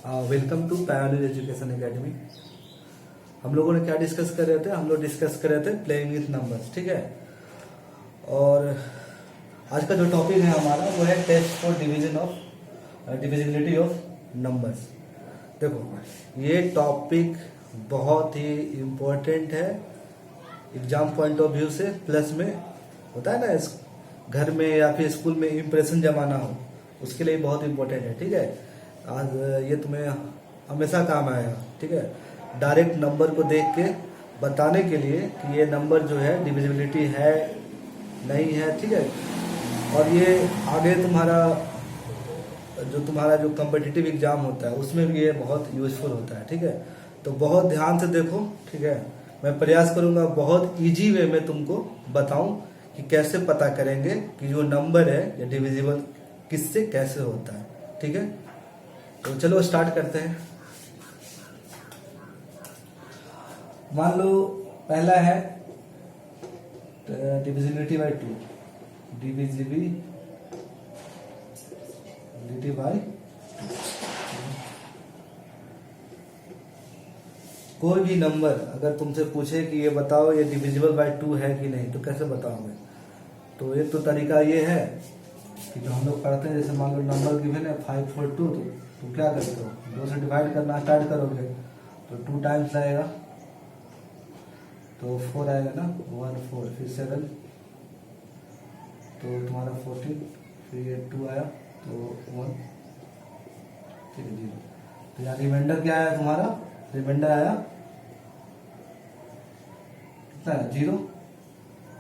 Welcome to Pioneer Education Academy. हम लोगों ने क्या डिस्कस कर रहे थे? हम लोग डिस्कस कर रहे थे प्लेइंग विथ नंबर्स, ठीक है। और आज का जो टॉपिक है हमारा वो है test for divisibility of numbers. देखो, ये टॉपिक बहुत ही इम्पोर्टेंट है एग्जाम पॉइंट ऑफ व्यू से, प्लस में होता है ना इस घर में या फिर स्कूल में इम्प्रेशन जमाना हो, उसके लिए बहुत इम्पोर्टेंट है, ठीक है। आज ये तुम्हें हमेशा काम आएगा, ठीक है। डायरेक्ट नंबर को देख के बताने के लिए कि ये नंबर जो है डिविजिबिलिटी है नहीं है, ठीक है। और ये आगे तुम्हारा जो कॉम्पिटिटिव एग्जाम होता है उसमें भी ये बहुत यूजफुल होता है, ठीक है। तो बहुत ध्यान से देखो, ठीक है। मैं प्रयास करूंगा बहुत इजी वे में तुमको बताऊं कि कैसे पता करेंगे कि जो नंबर है ये डिविजिबल किससे कैसे होता है, ठीक है। तो चलो स्टार्ट करते हैं। मान लो पहला है डिविजिबिलिटी बाय 2, डिविजिबिलिटी बाय 2। कोई भी नंबर अगर तुमसे पूछे कि ये बताओ ये डिविजिबल बाय 2 है कि नहीं, तो कैसे बताओगे? तो एक तो तरीका ये है कि जो हम लोग पढ़ते हैं, जैसे मान लो नंबर गिवन है 542, तो तुम क्या करते हो? 2 से डिवाइड करना स्टार्ट करोगे तो 2 टाइम्स आएगा तो 4 आएगा ना, 1 4, फिर 7 तो तुम्हारा 14, फिर ये 2 आया तो 1, ठीक है 0। तो यहाँ रिमाइंडर क्या आया तुम्हारा? रिमाइंडर आया कितना है? 0।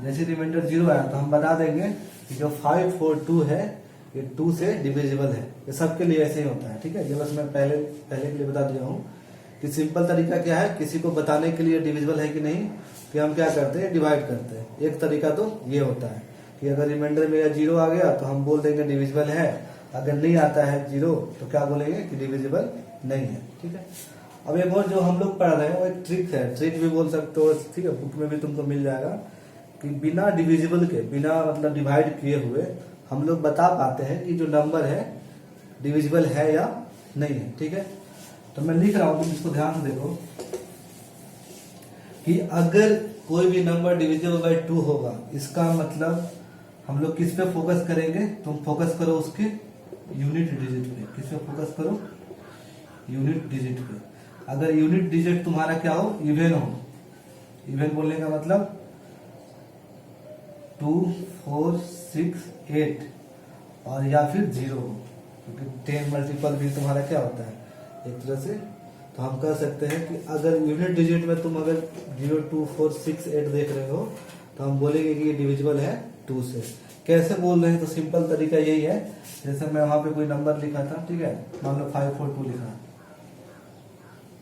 जैसे रिमाइंडर 0 आया तो हम बता देंगे कि जो 542 है ये 2 से डिविजिबल है। ये सबके लिए ऐसे ही होता है, ठीक है। ये बस मैं पहले के लिए बता दिया हूँ कि सिंपल तरीका क्या है किसी को बताने के लिए डिविजिबल है कि नहीं, कि हम क्या करते हैं? डिवाइड करते हैं। एक तरीका तो ये होता है कि अगर रिमाइंडर में 0 आ गया तो हम बोल देंगे डिविजिबल है, अगर नहीं आता है 0 तो क्या बोलेंगे कि डिविजिबल नहीं है, ठीक है। अब एक और जो हम लोग पढ़ रहे हैं वो एक ट्रिक है, ट्रिक भी बोल सकते हो, ठीक है। बुक में भी तुमको मिल जाएगा कि बिना डिविजिबल के, बिना मतलब डिवाइड किए हुए हम लोग बता पाते हैं कि जो नंबर है डिविजिबल है या नहीं है, ठीक है। तो मैं लिख रहा हूं, तुम इसको ध्यान से देखो कि अगर कोई भी नंबर डिविजिबल बाय 2 होगा, इसका मतलब हम लोग किस पे फोकस करेंगे? तुम फोकस करो उसके यूनिट डिजिट पे। किस पे फोकस करो? यूनिट डिजिट पे। अगर यूनिट डिजिट तुम्हारा क्या हो? इवन हो। इवन बोलने का मतलब 2 4 6 8 और या फिर 0 हो, क्योंकि 10 मल्टीपल भी तुम्हारा क्या होता है एक तरह से। तो हम कह सकते हैं कि अगर यूनिट डिजिट में तुम अगर 0 2 4 6 8 देख रहे हो तो हम बोलेंगे कि ये डिविजिबल है 2 से। कैसे बोल रहे हैं? तो सिंपल तरीका यही है, जैसे मैं वहां पे कोई नंबर लिखा था, ठीक है, मान लो 542 लिखा,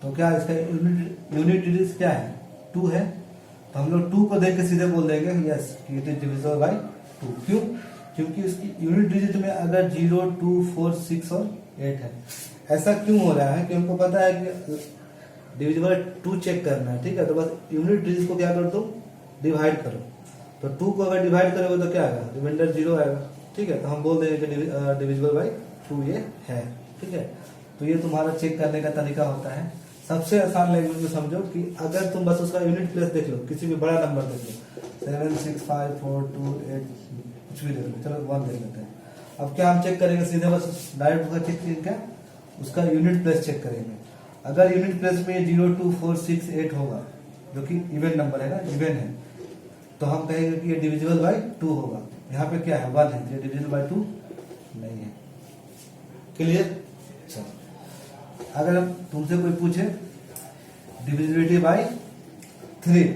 तो क्या इसका यूनिट डिजिट क्या है? 2 है। तो हम लोग 2 को देख के सीधे बोल देंगे yes it is divisible by 2। क्यों? क्योंकि उसकी यूनिट डिजिट में अगर 0 2 4 6 और 8 है। ऐसा क्यों हो रहा है कि हमको पता है कि डिविजिबल 2 चेक करना है, ठीक है। तो बस यूनिट डिजिट को क्या कर दो? डिवाइड करो। तो 2 को अगर डिवाइड करोगे तो क्या आएगा? रिमाइंडर 0 आएगा, ठीक है। तो हम बोल देंगे कि डिविजिबल बाय 2 ये है, ठीक है। तो ये तुम्हारा चेक करने का तरीका होता है। सबसे आसान लैंग्वेज में समझो कि अगर तुम बस उसका यूनिट प्लेस देख लो, किसी भी बड़ा नंबर देख लो, 7 6 5 4 2 8 कुछ भी देख लो, चलो 1 देख लेते हैं। अब क्या हम चेक करेंगे? सीधे बस डायरेक्ट उसका चेक करेंगे, क्या उसका यूनिट प्लेस चेक करेंगे। अगर यूनिट प्लेस में 0 2 4 6 8 होगा, जो कि इवन नंबर है ना, इवन है, तो हम कहेंगे कि ये डिविजिबल बाय 2 होगा। यहाँ पे क्या है? 1 है, ये डिविजिबल बाय 2 नहीं है। क्लियर? चलो, अगर तुमसे कोई पूछे डिविजिबिलिटी बाय 3,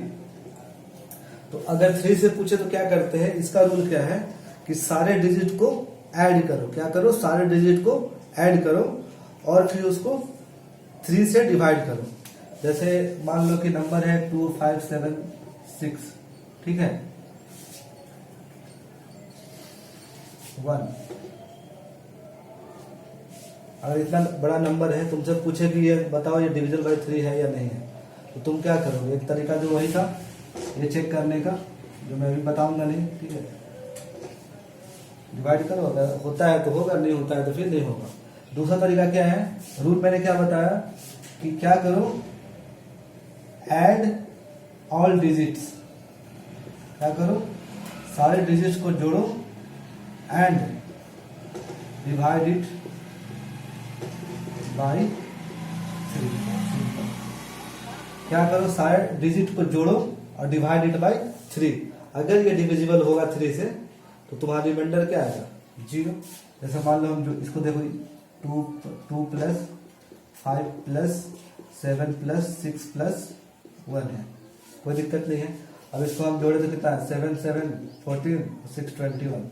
तो अगर 3 से पूछे तो क्या करते हैं? इसका रूल क्या है कि सारे डिजिट को ऐड करो। क्या करो? सारे डिजिट को ऐड करो और फिर उसको 3 से डिवाइड करो। जैसे मान लो कि नंबर है 2 5 7 6, ठीक है, 1। अगर इतना बड़ा नंबर है, तुमसे पूछे कि ये बताओ ये डिविजिबल बाय 3 है या नहीं है, तो तुम क्या करोगे? एक तरीका जो वही था ये चेक करने का, जो मैं भी बताऊंगा नहीं, ठीक है। डिवाइड करो, अगर होता है तो होगा, नहीं होता है तो फिर नहीं होगा। दूसरा तरीका क्या है, रूल मैंने क्या बताया कि क्या करो, ऐड ऑल डिजिट्स, क्या करो, सारे डिजिट्स को जोड़ो एंड डिवाइड इट बाय 3। क्या करो, सारे डिजिट को जोड़ो और डिवाइड इट बाय 3। अगर ये डिविजिबल होगा 3 से तो तुम्हारा रिमाइंडर क्या आएगा, 0। जैसे मान लो हम जो इसको देखो, 2 प्लस 5 प्लस 7 प्लस 6 प्लस 1 है, कोई दिक्कत नहीं है। अब इसको हम जोड़े तो कितना है, 7 7 14 6 21।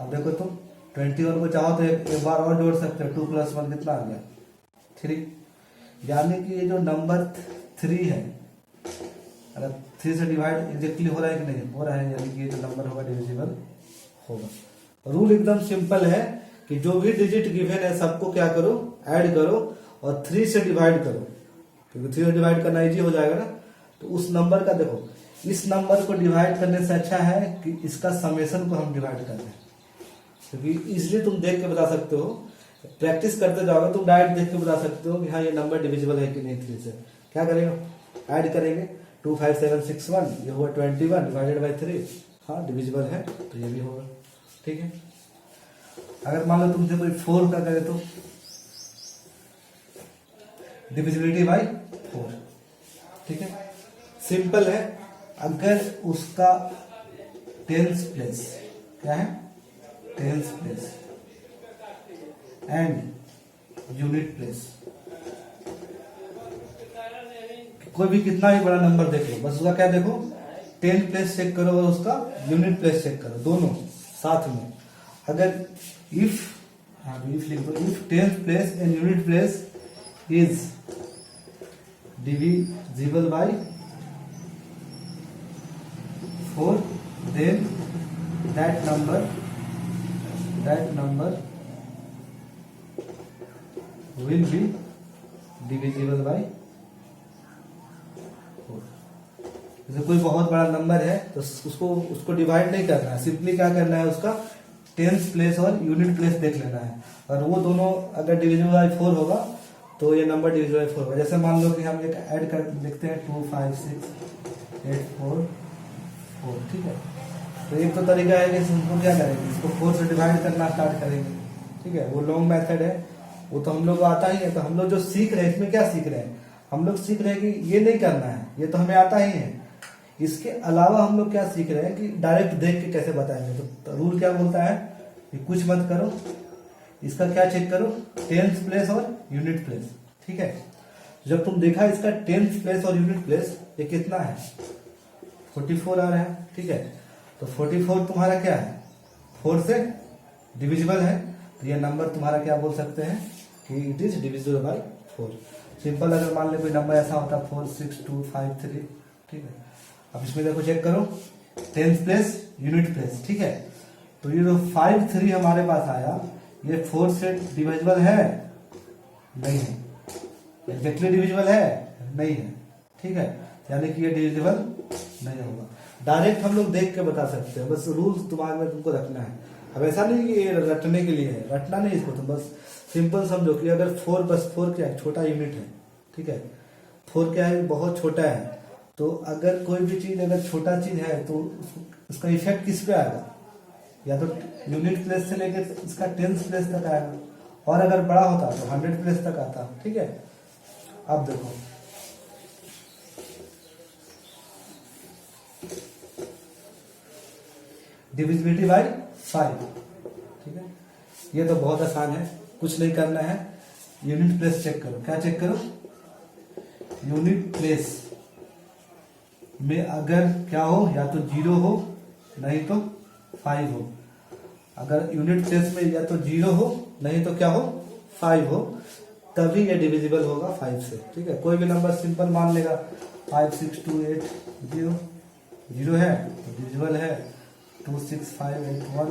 अब देखो तुम 21 को चाहो तो एक बार और जोड़ सकते हो, 2 प्लस 1 कितना आ गया, 3। यानी कि ये जो नंबर 3 है, अगर 3 से डिवाइड एग्जैक्टली हो रहा है कि नहीं, हो रहा है, यानी कि ये जो नंबर होगा डिविजिबल होगा। रूल एकदम सिंपल है कि जो भी डिजिट गिवन है सबको क्या करो, ऐड करो और 3 से डिवाइड करो, क्योंकि 3 से डिवाइड करना इजी हो जाएगा ना। तो उस नंबर का देखो, इस नंबर को डिवाइड करने से अच्छा है कि इसका समेशन को हम डिवाइड कर दें, क्योंकि इजिली तुम देख के बता सकते हो, प्रैक्टिस करते जाओगे तुम डायरेक्ट देख के बता सकते हो कि हाँ ये नंबर डिविजिबल है कि नहीं 3 से। क्या करेंगे, ऐड करेंगे, 2 5 7 6 1, ये हुआ 21 डिवाइडेड बाई 3, हाँ डिविजिबल है तो ये भी होगा, ठीक है। अगर मान लो तुमसे कोई 4 का करे तो डिविजिबिलिटी बाई 4, ठीक है, सिंपल है। अगर उसका टेंस प्लेस, क्या है, tens place and unit place, कोई भी कितना भी बड़ा नंबर देख लो, बस उसका क्या देखो, 10 प्लेस चेक करो और उसका यूनिट प्लेस चेक करो, दोनों साथ में। अगर इफ लिख दो, if 10th place and unit place is divisible by 4, then that number will be divisible by 4। जैसे कोई बहुत बड़ा नंबर है तो उसको डिवाइड नहीं करना है, सिंपली क्या करना है, उसका 10th प्लेस और यूनिट प्लेस देख लेना है, और वो दोनों अगर डिविजिबल बाय 4 होगा तो ये नंबर डिविजिबल बाय 4 होगा। जैसे मान लो कि हम एक ऐड कर लिखते हैं 2 5 6 8 4 4, ठीक है। तो एक तो तरीका है कि इसको क्या करेंगे, इसको 4 से डिवाइड करना स्टार्ट करेंगे, ठीक है, वो लॉन्ग मेथड है, वो तो हम लोग को आता ही है। तो हम लोग जो सीख रहे हैं इसमें क्या सीख रहे हैं, हम लोग सीख रहे हैं कि ये नहीं करना है, ये तो हमें आता ही है। इसके अलावा हम लोग क्या सीख रहे हैं कि डायरेक्ट देख के कैसे बताएंगे। तो रूल क्या बोलता है कि कुछ मत करो, इसका क्या चेक करो, 10th प्लेस और यूनिट प्लेस, ठीक है। जब तुम देखा इसका 10th प्लेस और यूनिट प्लेस ये कितना है, 44 आ रहा है, ठीक है। तो 44 तुम्हारा क्या है, 4 से डिविजिबल है, तो ये नंबर तुम्हारा क्या बोल सकते हैं कि it is divisible by 4। Simple, अगर मान लो कोई नंबर ऐसा होता 4 6 2 5 3, ठीक है। अब इसमें देखो चेक करो 10th प्लेस यूनिट प्लेस, ठीक है। तो ये जो 5 3 हमारे पास आया, ये 4 से डिविजिबल है, नहीं है, एग्जैक्टली डिविजिबल है, नहीं है, ठीक है, यानी कि ये डिविजिबल नहीं होगा। डायरेक्ट हम लोग देख के बता सकते हैं, बस रूल्स दिमाग में तुमको रखना है। अब ऐसा नहीं कि ये रटने के लिए है, रटना नहीं इसको, तुम बस सिंपल समझो कि अगर 4 बस 4 क्या है, छोटा यूनिट है, ठीक है, 4 क्या है, बहुत छोटा है। तो अगर कोई भी चीज अगर छोटा चीज है तो उसका इफेक्ट किस पे आएगा, या तो यूनिट प्लेस से लेकर इसका 10th प्लेस तक आएगा, और अगर बड़ा होता तो 100 प्लेस तक आता, ठीक है। अब देखो डिविजिबिलिटी बाय 5, ठीक है, ये तो बहुत आसान है, कुछ नहीं करना है, यूनिट प्लेस चेक करो। क्या चेक करो, यूनिट प्लेस में अगर क्या हो, या तो 0 हो नहीं तो 5 हो। अगर यूनिट प्लेस में या तो 0 हो नहीं तो क्या हो, 5 हो, तभी ये डिविजिबल होगा 5 से, ठीक है। कोई भी नंबर सिंपल मान लेगा, 5 6 2 8 0, 0 है तो डिविजिबल है, 2 6 5 8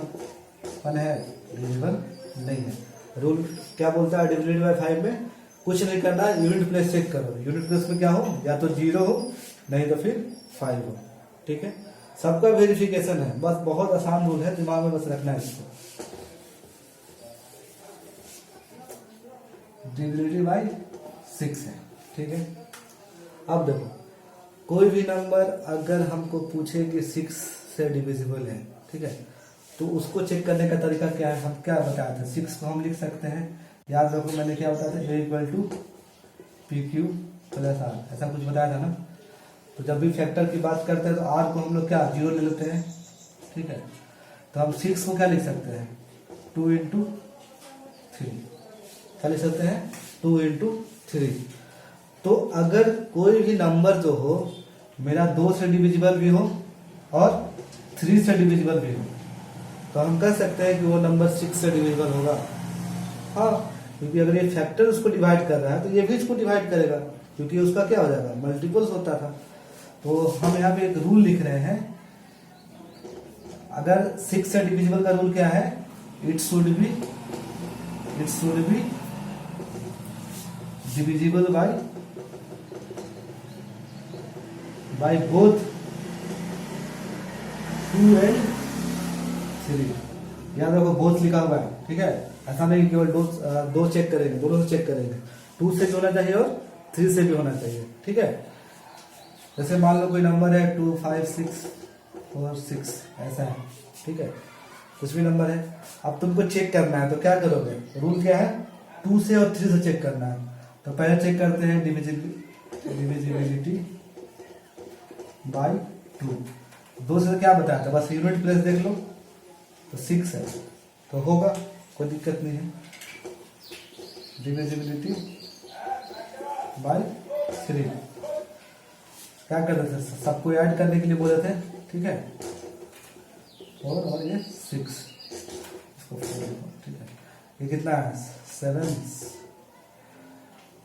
1 है, डिविजिबल नहीं है। रूल क्या बोलता है डिविजिबिलिटी बाय 5 में, कुछ नहीं करना है, यूनिट प्लेस चेक करो, यूनिट प्लेस में क्या हो, या तो 0 हो नहीं तो फिर 5 हो, ठीक है। सबका वेरिफिकेशन है, बस बहुत आसान रूल है, दिमाग में बस रखना है इसको। डिविजिबिलिटी बाई 6 है, ठीक है। अब देखो कोई भी नंबर अगर हमको पूछे कि 6 से डिविजिबल है, ठीक है, तो उसको चेक करने का तरीका क्या है, हम क्या बताए थे, 6 को हम लिख सकते हैं, याद रखो मैंने क्या बताया था, A equal to PQ plus R, ऐसा कुछ बताया था ना। तो जब भी फैक्टर की बात करते हैं तो R को हम लोग क्या 0 ले लेते हैं, ठीक है। तो हम 6 को क्या लिख सकते हैं, 2 इंटू 3, क्या लिख सकते हैं, 2 इंटू 3। तो अगर कोई भी नंबर जो हो मेरा 2 से डिविजिबल भी हो और 3 से डिविजिबल भी हो, तो हम कह सकते हैं कि वो नंबर 6 से डिविजिबल होगा। हाँ, क्योंकि अगर ये फैक्टर उसको डिवाइड कर रहा है तो ये भी इसको डिवाइड करेगा, क्योंकि उसका क्या हो जाएगा, मल्टीपल्स होता था। तो हम यहाँ पे एक रूल लिख रहे हैं, अगर 6 से डिविजिबल का रूल क्या है, it should be divisible by both 2 and 3। याद रखो बोथ लिखा हुआ है, ठीक है, ऐसा नहीं केवल दो चेक करेंगे, दोनों से चेक करेंगे, 2 से भी होना चाहिए और 3 से भी होना चाहिए, ठीक है। जैसे मान लो कोई नंबर है 2 5 6 4 6 ऐसा है, ठीक है, कुछ भी नंबर है। अब तुमको चेक करना है तो क्या करोगे, रूल क्या है, 2 से और 3 से चेक करना है। तो पहले चेक करते हैं डिविजिबिलिटी बाय 2। 2 से क्या बताया था, बस यूनिट प्लेस देख लो, तो 6 है तो होगा, कोई दिक्कत नहीं है। डिविजिबिलिटी बाय 3 क्या कर रहे थे, सबको ऐड करने के लिए बोले थे, ठीक है, 4 और ये 6, इसको 4, ठीक है। ये कितना है 7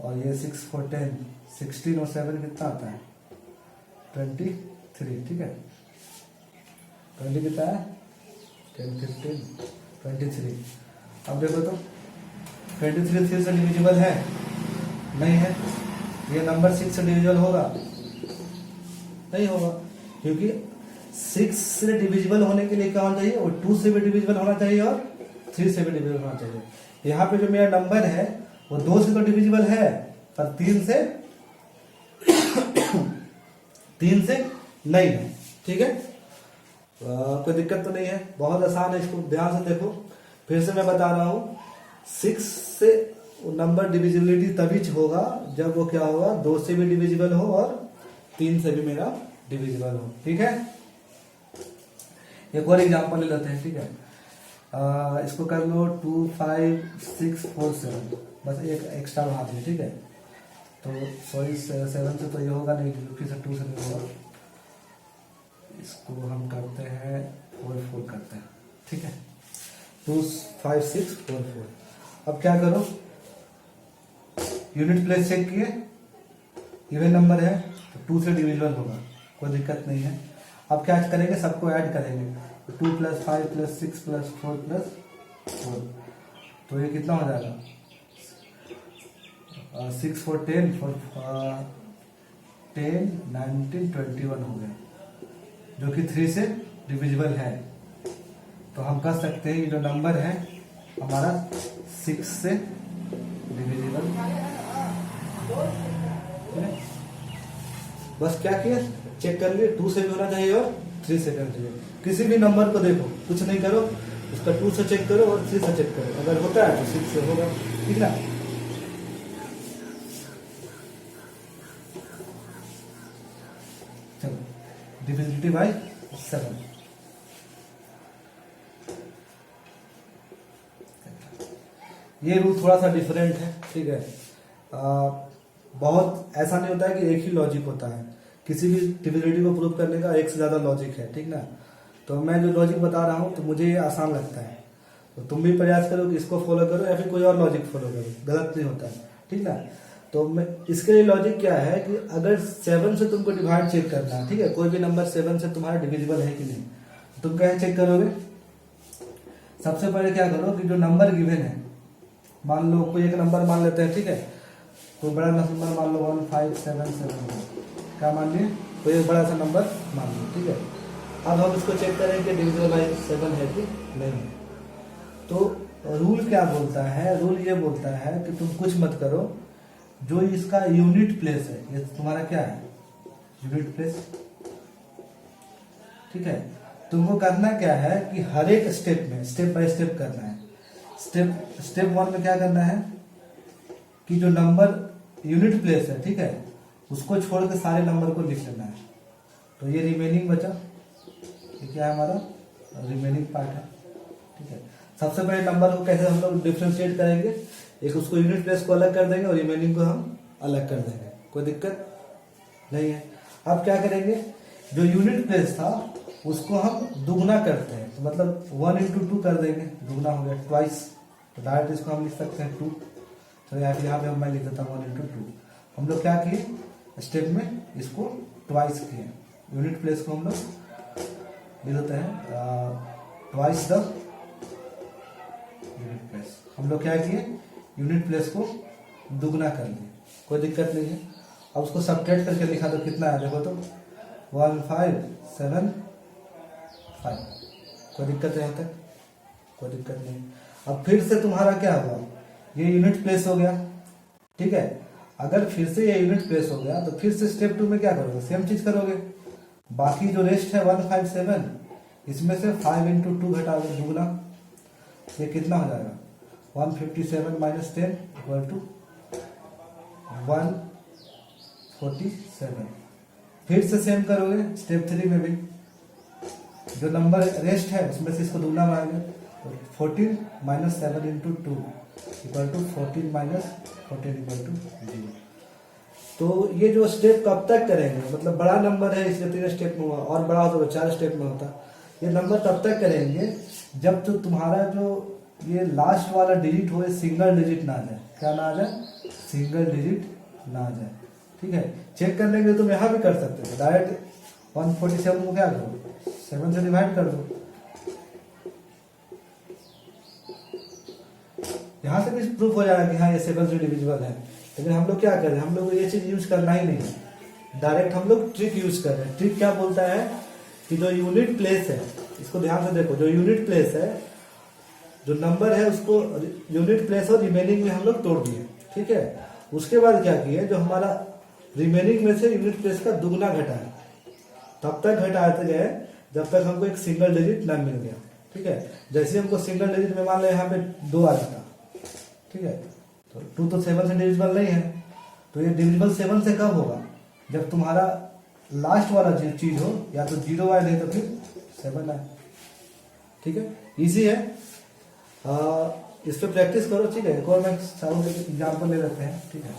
और ये 6 4 10, 16 और 7 कितना आता है 23, ठीक है। 20 कितना है 10 15 23। अब देखो तो 23 3 से डिविजिबल है, नहीं है। ये नंबर 6 से डिविजिबल होगा, नहीं होगा, क्योंकि 6 से डिविजिबल होने के लिए क्या होना चाहिए, वो 2 से भी डिविजिबल होना चाहिए और 3 से भी डिविजिबल होना चाहिए। यहाँ पे जो मेरा नंबर है वो 2 से तो डिविजिबल है पर 3 से नहीं है, ठीक है। कोई दिक्कत तो नहीं है, बहुत आसान है, इसको ध्यान से देखो। फिर से मैं बता रहा हूँ, 6 से नंबर डिविजिबिलिटी तभी होगा जब वो क्या होगा, 2 से भी डिविजिबल हो और 3 से भी मेरा डिविजिबल हो, ठीक है। एक और एग्जांपल ले लेते हैं, ठीक है। इसको कर लो 2 5 6 4 7, बस एक एक्स्ट्रा बढ़ा दिए, ठीक है। तो सॉरी 7 से तो ये होगा नहीं, क्योंकि 2 से नहीं होगा। इसको हम करते हैं 4 4 करते हैं, ठीक है। 2 5 6 4 4। अब क्या करो, यूनिट प्लेस चेक किए, इवन नंबर है तो 2 से डिविजिबल होगा, कोई दिक्कत नहीं है। अब क्या करेंगे, सबको ऐड करेंगे, 2 + 5 + 6 + 4 + 4, तो ये कितना हो जाएगा 6 4 10 10 19 21 हो गया, जो कि 3 से डिविजिबल है। तो हम कह सकते हैं कि जो नंबर है हमारा 6 से डिविजिबल है। बस क्या किया, चेक कर लिए, 2 से भी होना चाहिए और 3 से करना चाहिए। किसी भी नंबर को देखो, कुछ नहीं करो, उसका 2 से चेक करो और 3 से चेक करो, अगर होता है तो 6 से होगा, ठीक ना। चलो, डिविजिबिलिटी बाय 7। ये रूल थोड़ा सा डिफरेंट है, ठीक है। बहुत ऐसा नहीं होता है कि एक ही लॉजिक होता है, किसी भी डिविजिबिलिटी को प्रूव करने का एक से ज्यादा लॉजिक है, ठीक ना। तो मैं जो लॉजिक बता रहा हूँ तो मुझे ये आसान लगता है, तो तुम भी प्रयास करो कि इसको फॉलो करो या फिर कोई और लॉजिक फॉलो करो, गलत नहीं होता है, ठीक ना। तो मैं इसके लिए लॉजिक क्या है कि अगर 7 से तुमको डिवाइड चेक करना है, ठीक है, कोई भी नंबर 7 से तुम्हारा डिविजिबल है कि नहीं, तो तुम क्या चेक करोगे, सबसे पहले क्या करो कि जो नंबर गिवन है, मान लो कोई एक नंबर मान लेते हैं, ठीक है, कोई बड़ा नंबर मान लो 1 5 7 7, क्या मान लिए, कोई एक बड़ा सा नंबर मान लो, ठीक है। अब हम इसको चेक करें कि डिविजिबल बाय 7 है कि नहीं। तो रूल क्या बोलता है, रूल ये बोलता है कि तुम कुछ मत करो, जो इसका यूनिट प्लेस है, ये तुम्हारा क्या है, यूनिट प्लेस, ठीक है। तुमको करना क्या है कि हर एक स्टेप में स्टेप बाय स्टेप करना है। स्टेप 1 में क्या करना है कि जो नंबर यूनिट प्लेस है, ठीक है, उसको छोड़ के सारे नंबर को लिख लेना है। तो ये रिमेनिंग बचा, ये क्या है हमारा रिमेनिंग पार्ट है, ठीक है। सबसे पहले नंबर को कैसे हम लोग डिफ्रेंशिएट करेंगे, एक उसको यूनिट प्लेस को अलग कर देंगे और रिमेनिंग को हम अलग कर देंगे, कोई दिक्कत नहीं है। अब क्या करेंगे, जो यूनिट प्लेस था उसको हम दुगना करते हैं, तो मतलब 1 into 2 कर देंगे, दुगना हो गया ट्वाइस, तो डायरेक्ट इसको हम लिख सकते हैं 2। तो यहाँ पे मैं लिख देता हूँ 1 into 2। हम लोग क्या किए, स्टेप में इसको ट्वाइस किए, यूनिट प्लेस को हम लोग लिख देते हैं ट्वाइस द यूनिट प्लेस। हम लोग क्या किए, यूनिट प्लेस को दुगना कर लिए, कोई दिक्कत नहीं है। अब उसको सब्ट्रैक्ट करके लिखा तो कितना है, देखो तो 1575, कोई दिक्कत है यहाँ तक, कोई दिक्कत नहीं। अब फिर से तुम्हारा क्या हुआ, ये यूनिट प्लेस हो गया, ठीक है। अगर फिर से ये यूनिट प्लेस हो गया तो फिर से स्टेप 2 में क्या करोगे, सेम चीज करोगे। बाकी जो रेस्ट है 157, इसमें से 5 into 2 घटाओगे, दुगना, ये कितना हो जाएगा 157 minus 10 इक्वल टू 147। फिर से सेम करोगे स्टेप 3 में भी, जो नंबर रेस्ट है उसमें से इसको दुगना बनाएंगे, तो 14 minus 7 into 2 equal to 14 minus 14 equal to 0। तो ये जो स्टेप कब तक करेंगे, मतलब बड़ा नंबर है इसलिए 3 स्टेप में हुआ, और बड़ा होता तो 4 स्टेप में होता। ये नंबर तब तक करेंगे जब तो तुम्हारा जो ये लास्ट वाला डिजिट हो, सिंगल डिजिट ना आ जाए, क्या ना आ जाए, सिंगल डिजिट ना आ जाए, ठीक है। चेक करने के लिए तुम यहाँ भी कर सकते हो, डायरेक्ट 147 को क्या करो, 7 से डिवाइड कर दो, यहाँ से भी प्रूफ हो जाएगा कि हाँ ये 7 से डिविजिबल है। लेकिन हम लोग क्या कर रहे हैं, हम लोग को ये चीज यूज करना ही नहीं है, डायरेक्ट हम लोग ट्रिक यूज कर रहे हैं। ट्रिक क्या बोलता है कि जो यूनिट प्लेस है, इसको ध्यान से देखो, जो यूनिट प्लेस है, जो नंबर है उसको यूनिट प्लेस और रिमेनिंग में हम लोग तोड़ दिए, ठीक है। उसके बाद क्या किए, जो हमारा रिमेनिंग में से यूनिट प्लेस का दुगना घटाया, तब तक घटाते गए जब तक हमको एक सिंगल डिजिट न मिल गया, ठीक है। जैसे हमको सिंगल डिजिट में मान लो यहाँ पे 2 आ जाता, ठीक है, तो 2 तो 7 से डिविजिबल नहीं है, तो ये डिविजिबल 7 से कब होगा, जब तुम्हारा लास्ट वाला चीज हो या तो 0 आए, नहीं तो फिर 7 आए, ठीक है। इजी है, इस पे प्रैक्टिस करो, ठीक है। एक और मैं एग्जाम्पल ले लेते हैं, ठीक है।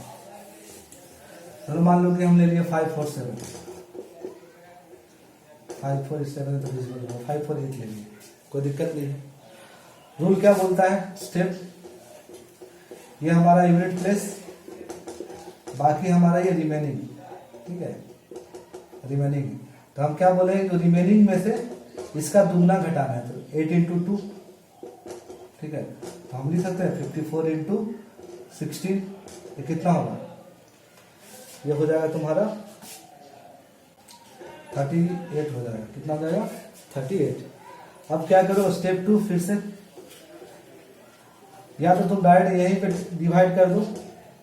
चलो मान लो कि हम ले लिए 547, 547 तो डिविजिबल होगा, 548 ले लिए, कोई दिक्कत नहीं है। रूल क्या बोलता है, स्टेप, ये हमारा यूनिट प्लेस, बाकी हमारा ये रिमेनिंग, ठीक है, रिमेनिंग। तो हम क्या बोलेंगे, तो रिमेनिंग में से इसका दुगना घटाना है, तो 8 into 2, ठीक है। तो हम लिख सकते हैं 54 into 16, ये कितना होगा, ये हो जाएगा तुम्हारा 38 हो जाएगा, कितना हो जाएगा 38। अब क्या करो, स्टेप 2 फिर से, या तो तुम डायरेक्ट यहीं पे डिवाइड कर दो,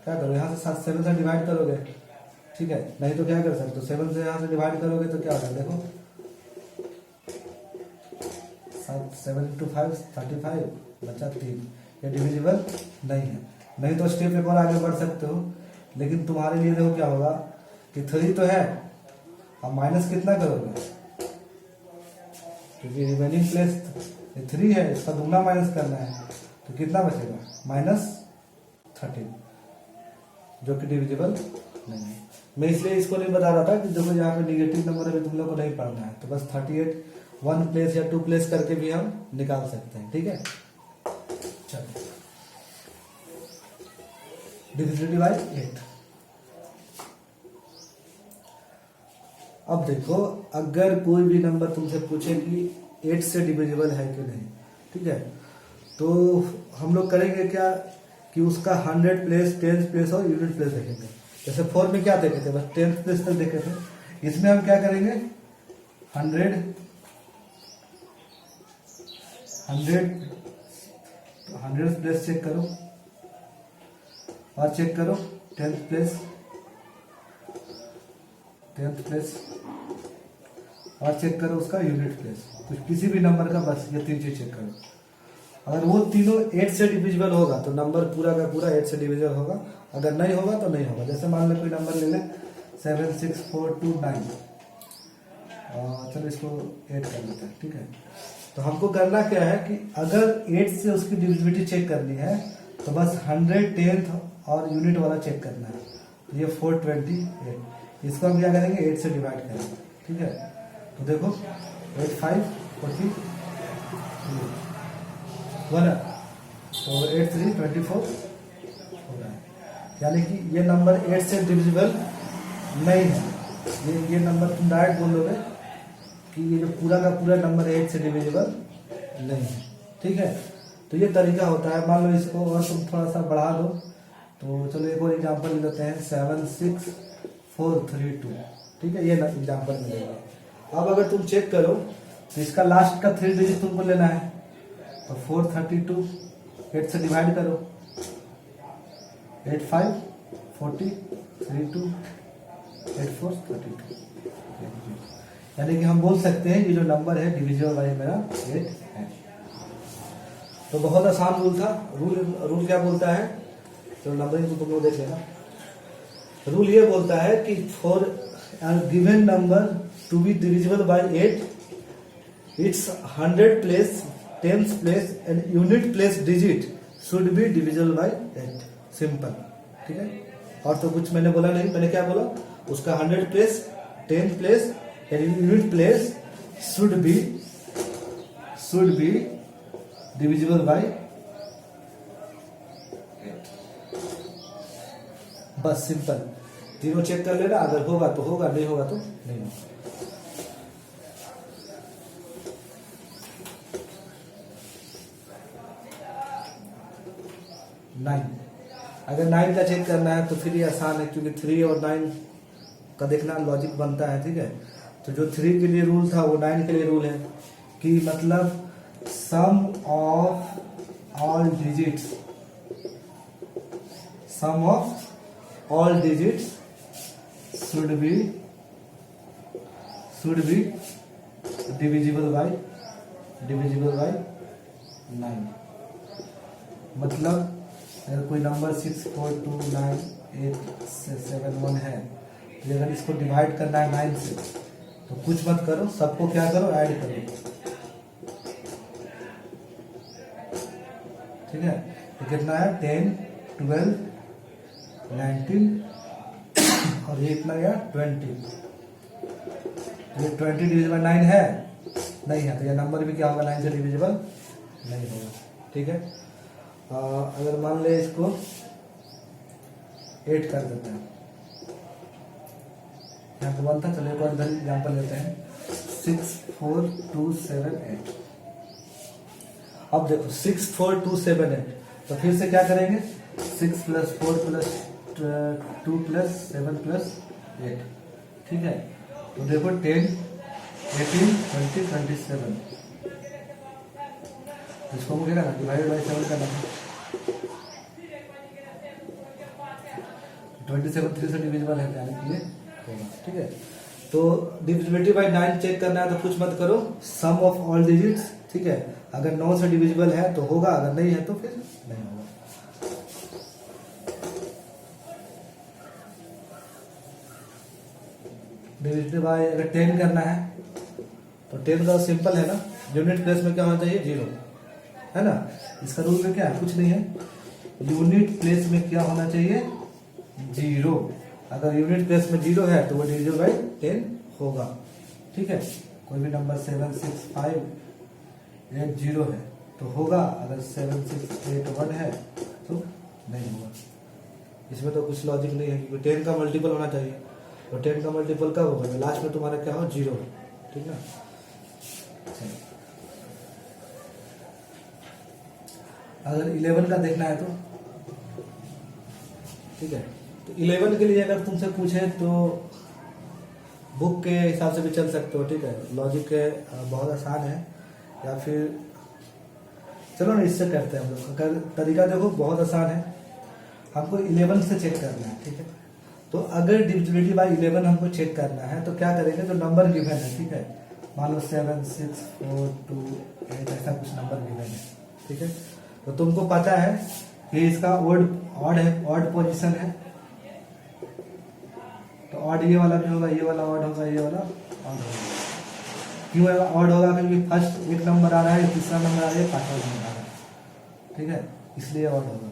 क्या करो यहाँ से 7 से डिवाइड करोगे, ठीक है, नहीं तो क्या कर सकते हो, 7 से यहाँ से डिवाइड करोगे तो क्या होगा, देखो 7 into 5 35 बचा 3, ये डिविजिबल नहीं है। नहीं तो स्टेप एक और आगे बढ़ सकते हो, लेकिन तुम्हारे लिए देखो क्या होगा कि 3 तो है, अब माइनस कितना करोगे, क्योंकि रिमेनिंग प्लेस 3 है, इसका दुगना माइनस करना है, तो कितना बचेगा -13, जो कि डिविजिबल नहीं है। मैं इसलिए इसको नहीं बता रहा था कि देखो यहाँ पे निगेटिव नंबर अभी तुम लोग को नहीं पढ़ना है, तो बस 38 1 प्लेस या 2 प्लेस करके भी हम निकाल सकते हैं, ठीक है। चलो, डिविजिबिलिटी बाय 8। अब देखो, अगर कोई भी नंबर तुमसे पूछे कि 8 से डिविजिबल है कि नहीं, ठीक है, तो हम लोग करेंगे क्या कि उसका 100 प्लेस, 10 प्लेस और यूनिट प्लेस देखेंगे। जैसे 4 में क्या देखे थे, बस 10 प्लेस तक देखे थे, इसमें हम क्या करेंगे 100 तो 100th प्लेस चेक करो और चेक करो 10th प्लेस और चेक करो उसका यूनिट प्लेस, कुछ किसी भी नंबर का, बस ये 3 चीज चेक करो। अगर वो तीनों 8 से डिविजिबल होगा तो नंबर पूरा का पूरा 8 से डिविजिबल होगा, अगर नहीं होगा तो नहीं होगा। जैसे मान लो कोई नंबर ले लें 76429, चलो इसको 8 कर लेते हैं, ठीक है। तो हमको करना क्या है कि अगर 8 से उसकी डिविजिबिलिटी चेक करनी है तो बस 100, 10th और यूनिट वाला चेक करना है। तो ये 428, इसको हम क्या करेंगे 8 से डिवाइड करेंगे, ठीक है। तो देखो 8 5 40 1 तो 8 3 24 हो रहा है, यानी कि ये नंबर 8 से डिविजिबल नहीं है। ये नंबर तुम डायरेक्ट बोल दोगे कि ये जो पूरा का पूरा नंबर 8 से डिविजिबल नहीं है, ठीक है। तो ये तरीका होता है। मान लो इसको और तुम थोड़ा सा बढ़ा दो, तो चलो एक और एग्जांपल ले लेते हैं 76432, ठीक है। ये एग्जांपल मिलेगा। अब अगर तुम चेक करो तो इसका लास्ट का 3 डिजिट तुमको लेना है, तो 432 8 से डिवाइड करो, 8 5 40 32 8 4 32, यानी कि हम बोल सकते हैं ये जो नंबर है डिविजिबल बाय मेरा 8 है। तो बहुत आसान रूल था। रूल क्या बोलता है, तो नंबरिंग तो तुम लोग देख लेना। रूल ये बोलता है कि for given number to be divisible bye 8, it's 100 place, 10th place and unit place digit should be divisible bye 8। Simple, ठीक है। और तो कुछ मैंने बोला नहीं। मैंने क्या बोला, उसका 100 place, 10th place and unit place should be divisible bye 8। बस सिंपल, तीनों चेक कर लेना। अगर होगा तो होगा, नहीं होगा तो नहीं होगा। अगर 9 का चेक करना है तो फिर ये आसान है, क्योंकि 3 और 9 का देखना लॉजिक बनता है, ठीक है। तो जो 3 के लिए रूल था वो 9 के लिए रूल है कि मतलब sum of all digits should be divisible by 9। मतलब अगर कोई नंबर 6429871 है, तो अगर इसको डिवाइड करना है 9 से, तो कुछ मत करो, सबको क्या करो, ऐड करो, ठीक है। तो कितना है 10 12 19 और ये इतना गया 20। ये 20 डिविजिबल 9 है नहीं है, तो ये नंबर भी क्या होगा 9 से डिविजिबल नहीं होगा, ठीक है। अगर मान ले इसको 8 कर देते हैं, यहाँ पे 1 था। चलो एक और एग्जाम्पल लेते हैं 64278। अब देखो 64278, तो फिर से क्या करेंगे 6 + 4 + 2 + 7 + 8, ठीक है। तो देखो 10 18 20 27, इसको मुझे ना डिवाइडेड बाय 7 करना है। 27 3 से डिविजिबल है, यानी कि ये होगा, ठीक है। तो डिविजिबिलिटी बाय 9 चेक करना है तो कुछ मत करो, सम ऑफ ऑल डिजिट्स, ठीक है। अगर 9 से डिविजिबल है तो होगा, अगर नहीं है तो फिर नहीं होगा। डिविजिबिलिटी बाय अगर 10 करना है तो 10 का सिंपल है ना, यूनिट प्लेस में क्या होना चाहिए 0, है ना। इसका रूल में क्या है, कुछ नहीं है, यूनिट प्लेस में क्या होना चाहिए 0। अगर यूनिट प्लेस में 0 है तो वो डिविजिबल बाय 10 होगा, ठीक है। कोई भी नंबर 76580 है तो होगा, अगर 7681 है तो नहीं होगा। इसमें तो कुछ लॉजिक नहीं है, क्योंकि 10 का मल्टीपल होना चाहिए, तो 10 का मल्टीपल कब होगा, लास्ट में तुम्हारा क्या हो 0, ठीक है। अगर 11 का देखना है तो ठीक है। तो 11 के लिए अगर तुमसे पूछे तो बुक के हिसाब से भी चल सकते हो, ठीक है। लॉजिक के बहुत आसान है, या फिर चलो ना इससे करते हैं हम लोग। अगर तरीका देखो बहुत आसान है, हमको 11 से चेक करना है, ठीक है। तो अगर डिविजिबिलिटी बाय 11 हमको चेक करना है तो क्या करेंगे, जो नंबर गिवन है, ठीक है, मान लो 7 6 4 2 8 ऐसा कुछ नंबर गिवन है, ठीक है। तो तुमको पता है कि इसका ऑड है, ऑड पोजीशन है, तो ऑड ये वाला भी होगा, ये वाला ऑड होगा, ये वाला ऑड होगा। क्यों ऑड होगा, क्योंकि फर्स्ट एक नंबर आ रहा है, तीसरा नंबर आ रहा है, पांचवा नंबर आ रहा है, ठीक है, इसलिए ऑड होगा।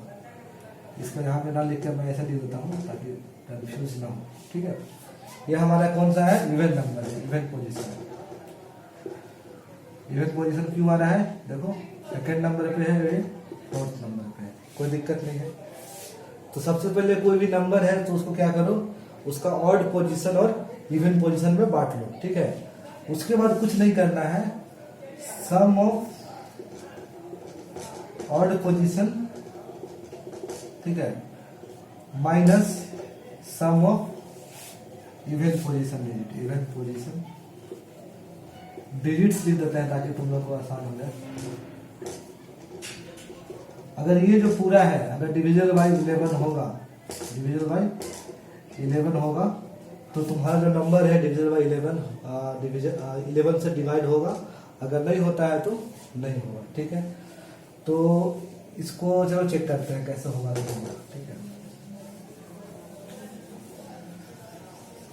इसको यहाँ पे ना लिख कर मैं ऐसा लिख देता हूँ ताकि कंफ्यूज ना हो, ठीक है। ये हमारा कौन सा है, इवन नंबर है, इवन पोजीशन है। इवन पोजीशन क्यों आ रहा है, देखो सेकंड नंबर पे है, ये फोर्थ नंबर पे है, कोई दिक्कत नहीं है। तो सबसे पहले कोई भी नंबर है तो उसको क्या करो, उसका ऑड पोजीशन और इवन पोजीशन में बांट लो, ठीक है। उसके बाद कुछ नहीं करना है, सम ऑफ ऑड पोजीशन, ठीक है, minus sum of even position digit. Even position digits लिख देते हैं ताकि तुम लोग को आसान हो जाए। अगर ये जो पूरा है, अगर डिविजन बाय 11 होगा, डिविजन बाय 11 होगा, तो तुम्हारा जो नंबर है डिविजन बाय 11 से डिवाइड होगा। अगर नहीं होता है तो नहीं होगा, ठीक है। तो इसको चलो चेक करते हैं कैसे होगा, ठीक है।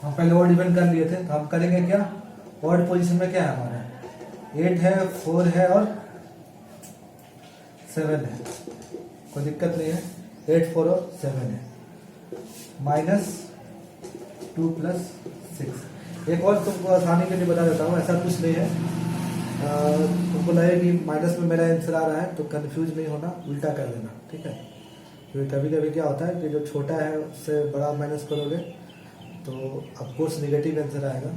हम पहले ऑड इवन कर लिए थे, तो हम करेंगे क्या, ऑड पोजीशन में क्या है हमारा, 8 है, 4 है और 7 है, कोई दिक्कत नहीं है। 8 4 और 7 है, माइनस 2 प्लस 6। एक और तुमको आसानी के लिए बता देता हूँ, ऐसा कुछ नहीं है। तुमको लगे कि माइनस में मेरा आंसर आ रहा है तो कंफ्यूज नहीं होना, उल्टा कर देना, ठीक है। क्योंकि कभी कभी क्या होता है कि जो छोटा है उससे बड़ा माइनस करोगे तो ऑफकोर्स निगेटिव आंसर आएगा।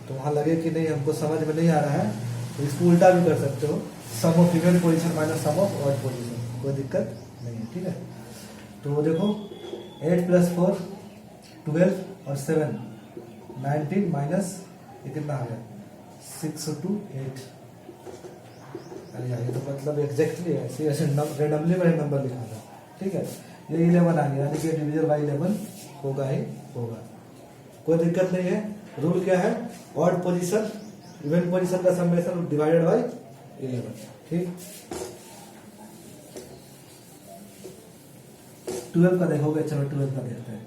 तो वहाँ लगे कि नहीं हमको समझ में नहीं आ रहा है, तो इसको उल्टा भी कर सकते हो, sum of even position minus sum of odd position, कोई दिक्कत नहीं है, ठीक है। तो देखो 8 प्लस 4 12 और 7 19 माइनस ये कितना आ गया 6 2 8। अरे यार ये तो मतलब एग्जैक्टली है, ऐसे रेंडमली मैंने नंबर लिखा था, ठीक है। ये 11 आ गया, यानी कि डिविजन बाय 11 होगा ही होगा, कोई दिक्कत नहीं है। रूल क्या है, ऑड पोजीशन इवन पोजीशन का समेशन डिवाइडेड बाय 11, ठीक। 12 का देखोगे, चलो 12 का देखते हैं।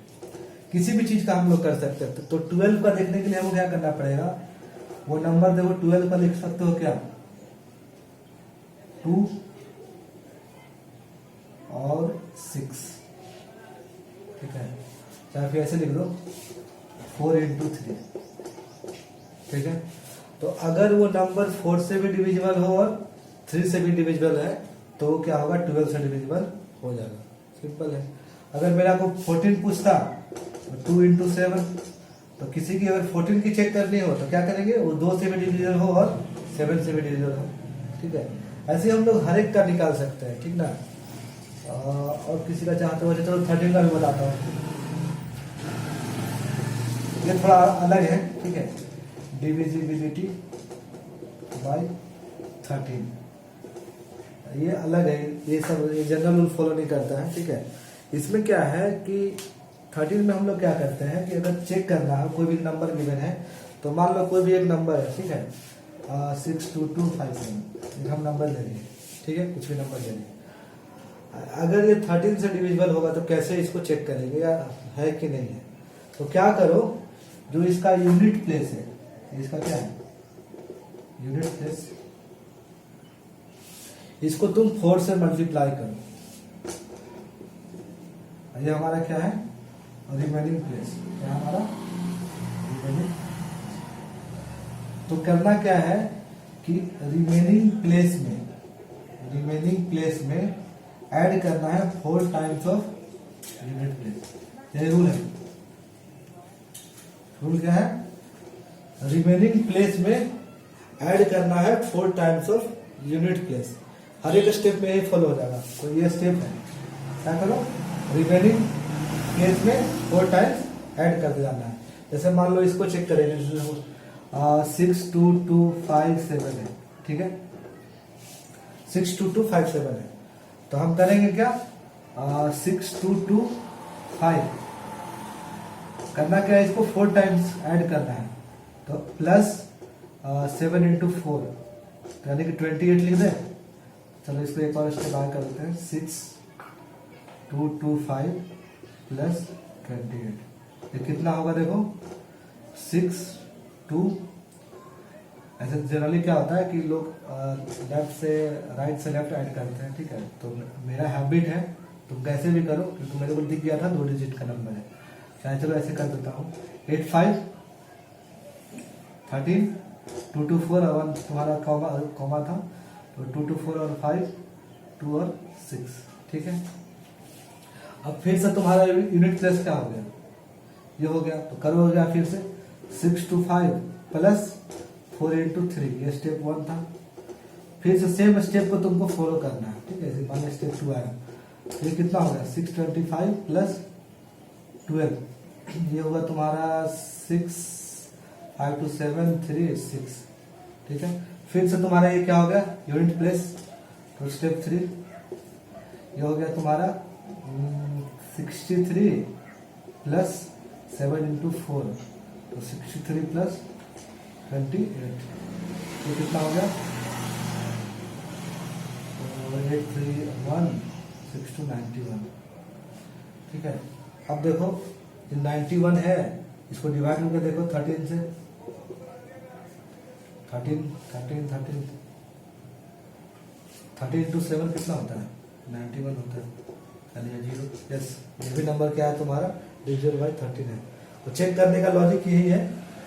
किसी भी चीज का हम लोग कर सकते हैं, तो 12 का देखने के लिए हमको क्या करना पड़ेगा, वो नंबर देखो 12 का लिख सकते हो क्या, 2 और 6, ठीक है। चाहे फिर ऐसे लिख दो 4 into 3, ठीक है। तो अगर वो नंबर 4 से भी डिविजिबल हो और 3 से भी डिविजिबल है तो क्या होगा, 12 से डिविजिबल हो जाएगा, सिंपल है। अगर मेरा को 14 पूछता तो 2 into 7, तो किसी की अगर 14 की चेक करनी हो तो क्या करेंगे, वो 2 से भी डिविजिबल हो और 7 से भी डिविजिबल हो, ठीक है। ऐसे हम लोग हर एक का निकाल सकते हैं, ठीक ना। और किसी का चाहते हो तो 13 का भी बताता हूँ, ये थोड़ा अलग है, ठीक है। डिविजिबिलिटी बाय 13 ये अलग है, ये सब जनरल रूल फॉलो नहीं करता है, ठीक है। इसमें क्या है कि 13 में हम लोग क्या करते हैं कि अगर चेक करना है कोई भी नंबर गिवन है, तो मान लो कोई भी एक नंबर है, ठीक है, 62257 हम नंबर ले लिए, ठीक है, कुछ भी नंबर ले लिए। अगर ये 13 से डिविजिबल होगा तो कैसे इसको चेक करेंगे, या है कि नहीं है। तो क्या करो, जो इसका यूनिट प्लेस है, इसका क्या है यूनिट प्लेस, इसको तुम 4 से मल्टीप्लाई करो, ये हमारा क्या है रिमेनिंग प्लेस, क्या हमारा रिमेनिंग। तो करना क्या है कि रिमेनिंग प्लेस में ऐड करना है 4 टाइम्स ऑफ यूनिट प्लेस, ये रूल है। रूल क्या है, रिमेनिंग प्लेस में ऐड करना है 4 टाइम्स ऑफ यूनिट प्लेस। हर एक स्टेप में यही फॉलो हो जाएगा, तो ये स्टेप है, क्या करो रिमेनिंग प्लेस में 4 टाइम्स ऐड कर जाना है। जैसे मान लो इसको चेक करेंगे, 6 2 2 5 7 है, ठीक है। 62257 है। तो हम करेंगे क्या, 6225 करना क्या है, इसको 4 टाइम्स ऐड करना है। तो प्लस 7 इंटू 4 यानी कि 28 लिख दें। चलो इसको एक और स्टेप आगे कर देते हैं, 6225 प्लस 28, ये कितना होगा देखो 62। ऐसे जनरली क्या होता है कि लोग लेफ्ट से राइट से लेफ्ट ऐड करते हैं, ठीक है। तो मेरा हैबिट है, तुम कैसे भी करो, क्योंकि मेरे को दिख गया था 2 डिजिट का नंबर है। चाहे चलो ऐसे कर देता हूँ, 85 13 224 और 1 तुम्हारा कॉमा था, तो 224 और 5 2 और 6, ठीक है। अब फिर से तुम्हारा यूनिट प्लेस क्या हो गया, ये हो गया। तो करो हो गया फिर से 625 प्लस 4 इंटू 3, ये स्टेप 1 था। फिर से सेम स्टेप को तुमको फॉलो करना है, ठीक है। मान स्टेप 2 आया, ये कितना हो गया 625 प्लस 12, ये होगा तुम्हारा 6 5 2 7 3 6, ठीक है। फिर से तुम्हारा ये क्या हो गया यूनिट प्लेस, तो स्टेप 3 ये हो गया तुम्हारा 63 प्लस 7 इंटू 4, तो 63 प्लस 28, तो कितना हो गया 831 691, ठीक है। अब देखो ये 91 है, इसको डिवाइड करके देखो 13 से, 13 इंटू 7 कितना होता है 91 होता है, यानी 0। यस, ये भी नंबर क्या है तुम्हारा डिविजन बाय 13 है। तो चेक करने का लॉजिक यही है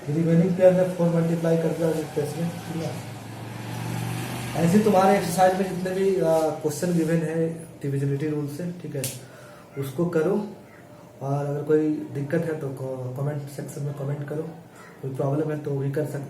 कि रिमेनिंग पेयर में 4 मल्टीप्लाई करके प्लेस में, ठीक है। ऐसे तुम्हारे एक्सरसाइज में जितने भी क्वेश्चन गिवन है डिविजिबिलिटी रूल से, ठीक है, उसको करो। और अगर कोई दिक्कत है तो कमेंट सेक्शन में कमेंट करो, कोई प्रॉब्लम है तो भी कर सकते हो।